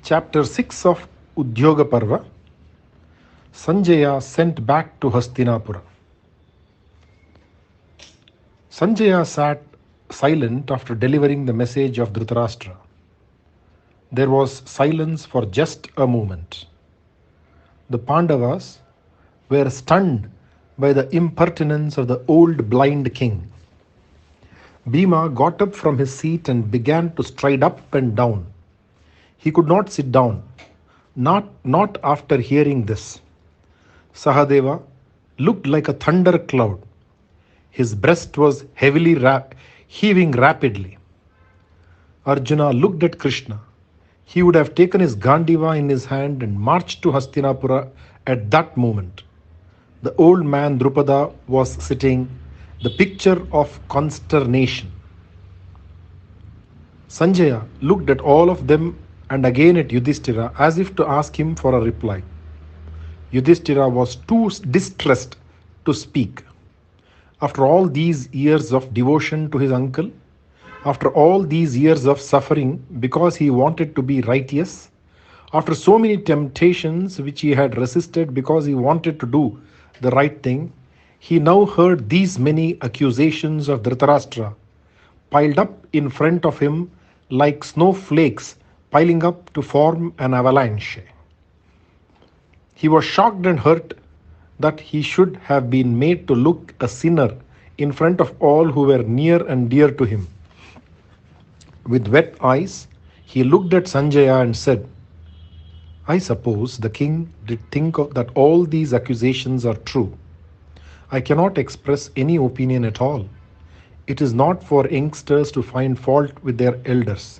Chapter 6 of Udyoga Parva. Sanjaya sent back to Hastinapura. Sanjaya sat silent after delivering the message of Dhritarashtra. There was silence for just a moment. The Pandavas were stunned by the impertinence of the old blind king. Bhima got up from his seat and began to stride up and down. He could not sit down, not after hearing this. Sahadeva looked like a thunder cloud. His breast was heaving rapidly. Arjuna looked at Krishna. He would have taken his Gandiva in his hand and marched to Hastinapura at that moment. The old man Drupada was sitting, the picture of consternation. Sanjaya looked at all of them and again at Yudhishthira as if to ask him for a reply. Yudhishthira was too distressed to speak. After all these years of devotion to his uncle, after all these years of suffering because he wanted to be righteous, after so many temptations which he had resisted because he wanted to do the right thing, he now heard these many accusations of Dhritarashtra piled up in front of him like snowflakes piling up to form an avalanche. He was shocked and hurt that he should have been made to look a sinner in front of all who were near and dear to him. With wet eyes, he looked at Sanjaya and said, "I suppose the king did think that all these accusations are true. I cannot express any opinion at all. It is not for youngsters to find fault with their elders.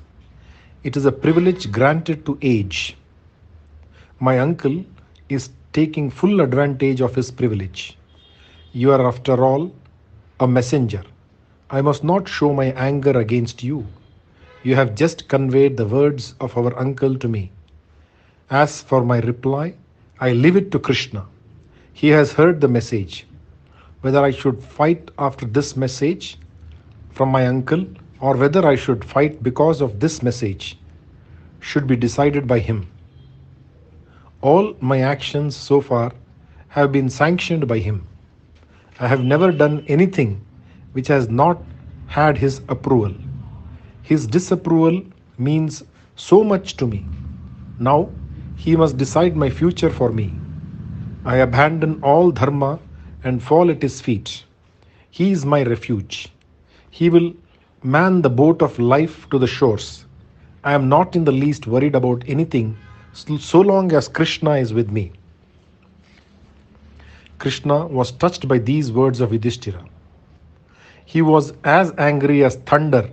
It is a privilege granted to age. My uncle is taking full advantage of his privilege. You are, after all, a messenger. I must not show my anger against you. You have just conveyed the words of our uncle to me. As for my reply, I leave it to Krishna. He has heard the message. Whether I should fight after this message from my uncle or whether I should fight because of this message should be decided by him. All my actions so far have been sanctioned by him. I have never done anything which has not had his approval. His disapproval means so much to me. Now he must decide my future for me. I abandon all dharma and fall at his feet. He is my refuge. He will man the boat of life to the shores. I am not in the least worried about anything so long as Krishna is with me." Krishna was touched by these words of Yudhishthira. He was as angry as thunder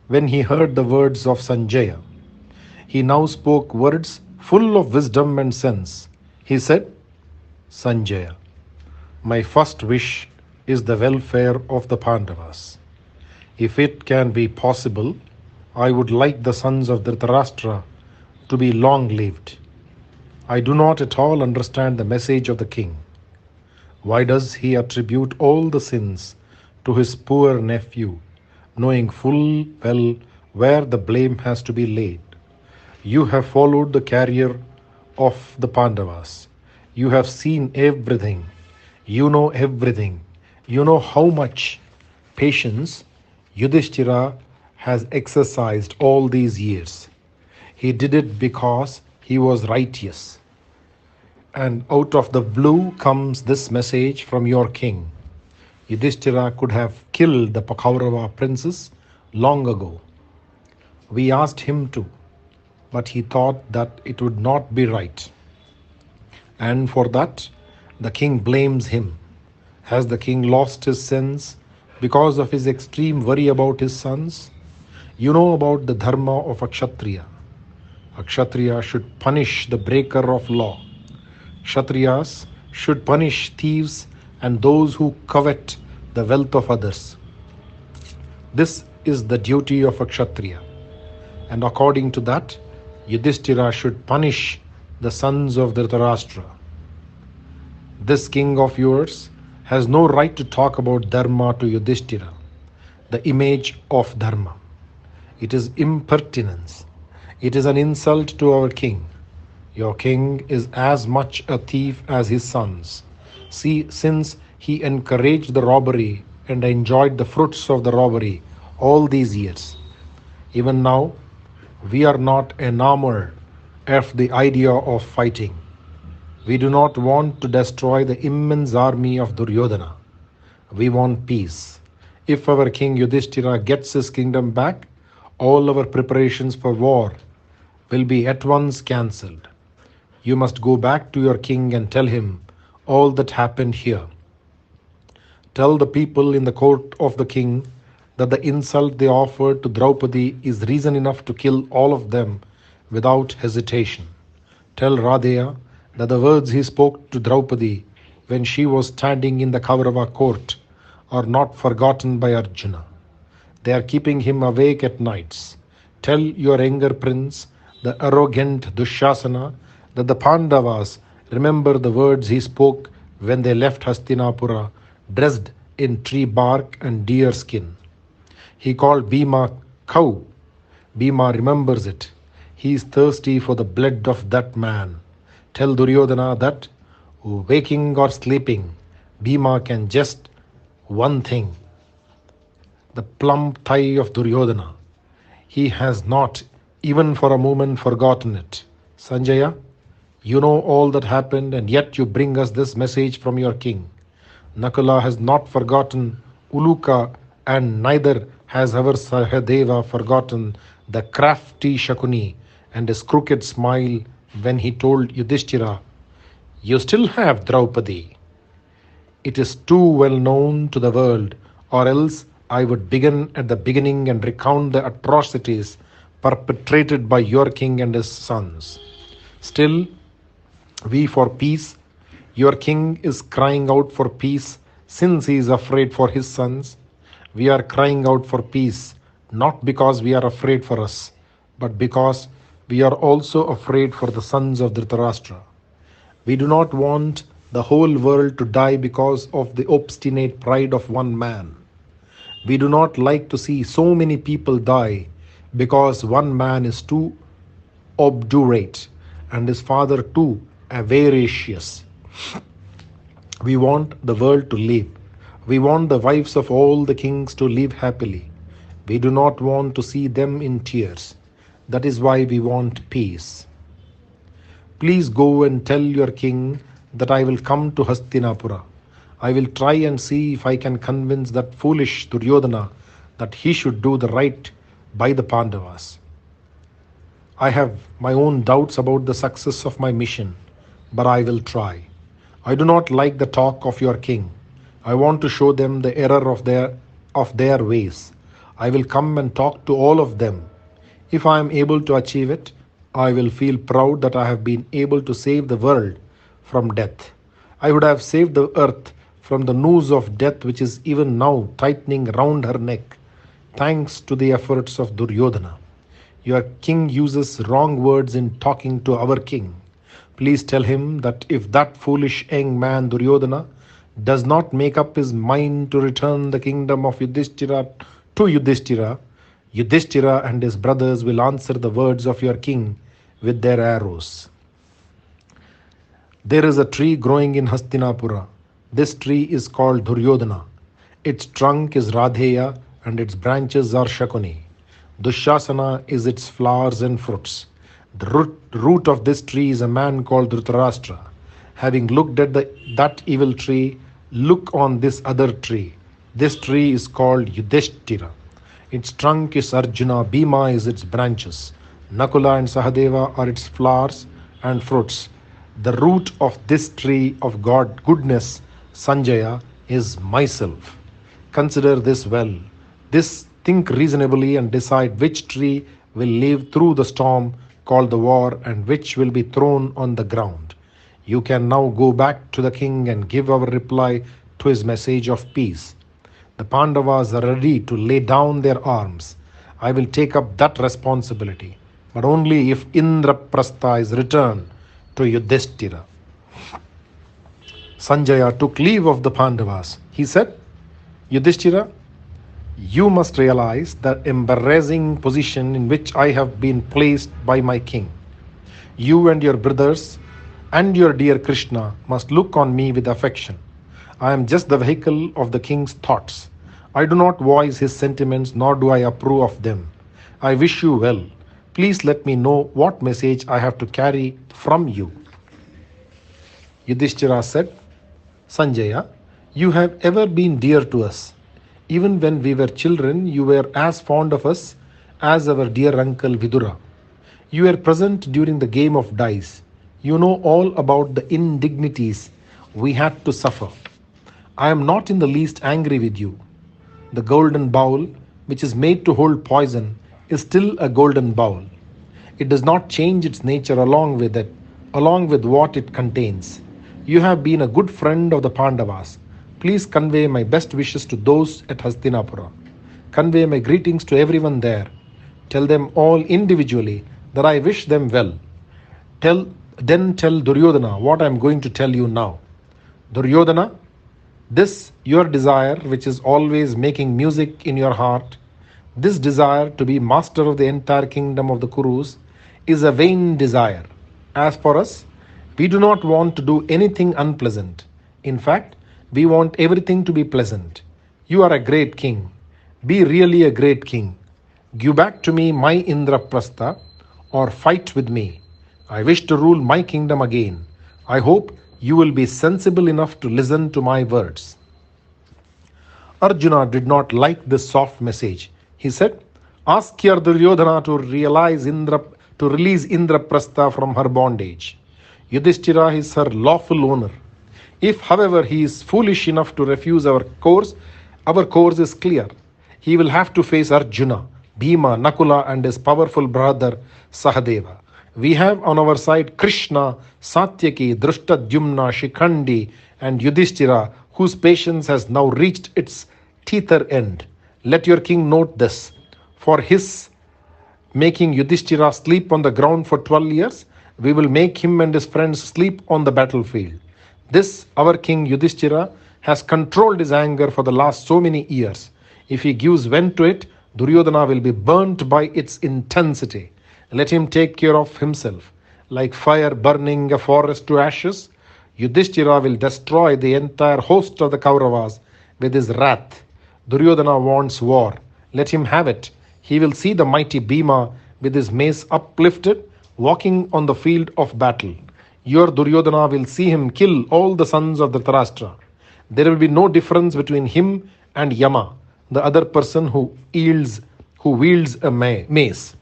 when he heard the words of Sanjaya. He now spoke words full of wisdom and sense. He said, "Sanjaya, my first wish is the welfare of the Pandavas. If it can be possible, I would like the sons of Dhritarashtra to be long-lived. I do not at all understand the message of the king. Why does he attribute all the sins to his poor nephew, knowing full well where the blame has to be laid? You have followed the career of the Pandavas. You have seen everything. You know everything. You know how much patience Yudhishthira has exercised all these years. He did it because he was righteous. And out of the blue comes this message from your king. Yudhishthira could have killed the Kaurava princes long ago. We asked him to, but he thought that it would not be right. And for that, the king blames him. Has the king lost his sense because of his extreme worry about his sons? You know about the dharma of a Kshatriya. A Kshatriya should punish the breaker of law. Kshatriyas should punish thieves and those who covet the wealth of others. This is the duty of a Kshatriya. And according to that, Yudhishthira should punish the sons of Dhritarashtra. This king of yours has no right to talk about dharma to Yudhishthira, the image of dharma. It is impertinence. It is an insult to our king. Your king is as much a thief as his sons. See, since he encouraged the robbery and enjoyed the fruits of the robbery all these years. Even now, we are not enamored of the idea of fighting. We do not want to destroy the immense army of Duryodhana. We want peace. If our king Yudhishthira gets his kingdom back, all our preparations for war will be at once cancelled. You must go back to your king and tell him all that happened here. Tell the people in the court of the king that the insult they offered to Draupadi is reason enough to kill all of them without hesitation. Tell Radheya that the words he spoke to Draupadi when she was standing in the Kaurava court are not forgotten by Arjuna. They are keeping him awake at nights. Tell your younger prince, the arrogant Dushasana, that the Pandavas remember the words he spoke when they left Hastinapura, dressed in tree bark and deer skin. He called Bhima cow. Bhima remembers it. He is thirsty for the blood of that man. Tell Duryodhana that, waking or sleeping, Bhima can just one thing, the plump thigh of Duryodhana. He has not, even for a moment, forgotten it. Sanjaya, you know all that happened, and yet you bring us this message from your king. Nakula has not forgotten Uluka, and neither has our Sahadeva forgotten the crafty Shakuni and his crooked smile when he told Yudhishthira, "You still have Draupadi." It is too well known to the world, or else I would begin at the beginning and recount the atrocities perpetrated by your king and his sons. Still, we for peace. Your king is crying out for peace since he is afraid for his sons. We are crying out for peace not because we are afraid for us, but because we are also afraid for the sons of Dhritarashtra. We do not want the whole world to die because of the obstinate pride of one man. We do not like to see so many people die because one man is too obdurate and his father too avaricious. We want the world to live. We want the wives of all the kings to live happily. We do not want to see them in tears. That is why we want peace. Please go and tell your king that I will come to Hastinapura. I will try and see if I can convince that foolish Duryodhana that he should do the right by the Pandavas. I have my own doubts about the success of my mission, but I will try. I do not like the talk of your king. I want to show them the error of their ways. I will come and talk to all of them. If I am able to achieve it, I will feel proud that I have been able to save the world from death. I would have saved the earth from the noose of death which is even now tightening round her neck, thanks to the efforts of Duryodhana. Your king uses wrong words in talking to our king. Please tell him that if that foolish young man Duryodhana does not make up his mind to return the kingdom of Yudhishthira to Yudhishthira, Yudhishthira and his brothers will answer the words of your king with their arrows. There is a tree growing in Hastinapura. This tree is called Duryodhana. Its trunk is Radheya and its branches are Shakuni. Dushasana is its flowers and fruits. The root of this tree is a man called Dhritarashtra. Having looked at that evil tree, look on this other tree. This tree is called Yudhishthira. Its trunk is Arjuna, Bhima is its branches. Nakula and Sahadeva are its flowers and fruits. The root of this tree of God goodness, Sanjaya, is myself. Consider this well. Think reasonably and decide which tree will live through the storm called the war and which will be thrown on the ground. You can now go back to the king and give our reply to his message of peace. The Pandavas are ready to lay down their arms. I will take up that responsibility, but only if Indraprastha is returned to Yudhishthira. Sanjaya took leave of the Pandavas. He said, Yudhishthira, You must realize the embarrassing position in which I have been placed by my king. You and your brothers and your dear Krishna must look on me with affection. I am just the vehicle of the king's thoughts. I do not voice his sentiments nor do I approve of them. I wish you well. Please let me know what message I have to carry from you. Yudhishthira said, Sanjaya, you have ever been dear to us. Even when we were children, you were as fond of us as our dear uncle Vidura. You were present during the game of dice. You know all about the indignities we had to suffer. I am not in the least angry with you. The golden bowl, which is made to hold poison, is still a golden bowl. It does not change its nature along with what it contains. You have been a good friend of the Pandavas. Please convey my best wishes to those at Hastinapura. Convey my greetings to everyone there. Tell them all individually that I wish them well. Then tell Duryodhana what I am going to tell you now. Duryodhana, this your desire, which is always making music in your heart, this desire to be master of the entire kingdom of the Kurus, is a vain desire. As for us, we do not want to do anything unpleasant. In fact, we want everything to be pleasant. You are a great king. Be really a great king. Give back to me my Indraprastha or fight with me. I wish to rule my kingdom again. I hope you will be sensible enough to listen to my words. Arjuna did not like this soft message. He said, Ask your Duryodhana to release Indraprastha from her bondage. Yudhishthira is her lawful owner. If, however, he is foolish enough to refuse our course is clear. He will have to face Arjuna, Bhima, Nakula, and his powerful brother Sahadeva. We have on our side Krishna, Satyaki, Drishtadyumna, Shikhandi, and Yudhishthira, whose patience has now reached its teether end. Let your king note this. For his making Yudhishthira sleep on the ground for 12 years, we will make him and his friends sleep on the battlefield. This, our king Yudhishthira, has controlled his anger for the last so many years. If he gives vent to it, Duryodhana will be burnt by its intensity. Let him take care of himself. Like fire burning a forest to ashes, Yudhishthira will destroy the entire host of the Kauravas with his wrath. Duryodhana wants war. Let him have it. He will see the mighty Bhima with his mace uplifted, walking on the field of battle. Your Duryodhana will see him kill all the sons of Dhritarashtra. There will be no difference between him and Yama, the other person who wields a mace.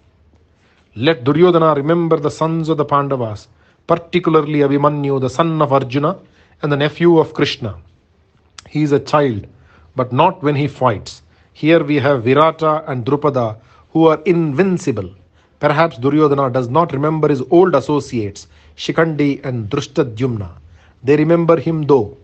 Let Duryodhana remember the sons of the Pandavas, particularly Abhimanyu, the son of Arjuna and the nephew of Krishna. He is a child, but not when he fights. Here we have Virata and Drupada, who are invincible. Perhaps Duryodhana does not remember his old associates, Shikhandi and Drishtadyumna. They remember him though.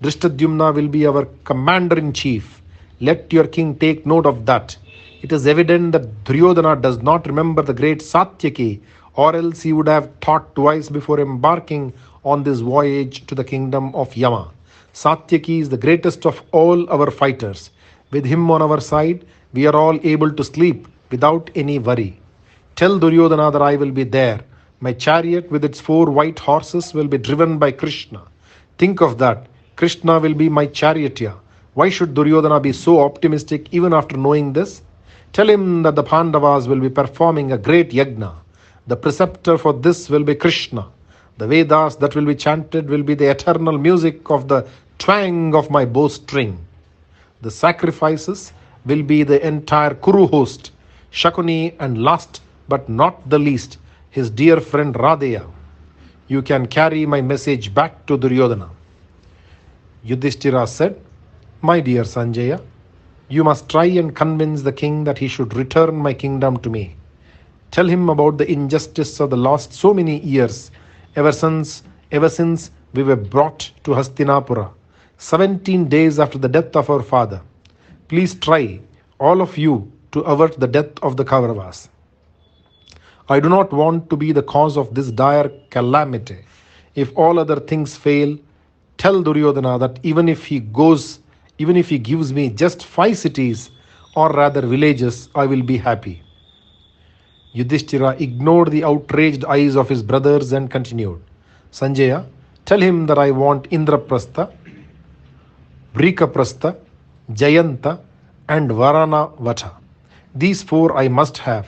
Drishtadyumna will be our commander-in-chief. Let your king take note of that. It is evident that Duryodhana does not remember the great Satyaki, or else he would have thought twice before embarking on this voyage to the kingdom of Yama. Satyaki is the greatest of all our fighters. With him on our side, we are all able to sleep without any worry. Tell Duryodhana that I will be there. My chariot with its 4 white horses will be driven by Krishna. Think of that. Krishna will be my charioteer. Why should Duryodhana be so optimistic even after knowing this? Tell him that the Pandavas will be performing a great yajna. The preceptor for this will be Krishna. The Vedas that will be chanted will be the eternal music of the twang of my bowstring. The sacrifices will be the entire Kuru host, Shakuni, and last but not the least, his dear friend Radeya. You can carry my message back to Duryodhana. Yudhishthira said, My dear Sanjaya, you must try and convince the king that he should return my kingdom to me. Tell him about the injustice of the last so many years, ever since we were brought to Hastinapura, 17 days after the death of our father. Please try, all of you, to avert the death of the Kauravas. I do not want to be the cause of this dire calamity. If all other things fail, tell Duryodhana that even if he gives me just 5 cities, or rather villages, I will be happy. Yudhishthira ignored the outraged eyes of his brothers and continued, Sanjaya, tell him that I want Indraprastha, Vrikaprastha, Jayanta, and Varanavata. These four I must have.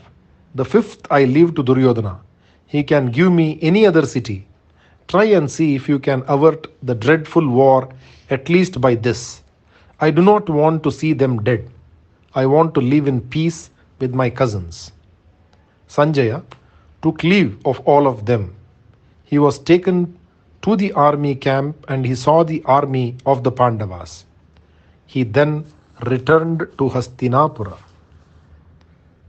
The fifth I leave to Duryodhana. He can give me any other city. Try and see if you can avert the dreadful war at least by this. I do not want to see them dead. I want to live in peace with my cousins. Sanjaya took leave of all of them. He was taken to the army camp and he saw the army of the Pandavas. He then returned to Hastinapura.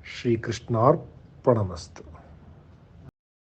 Shri Krishnar Pranamastu.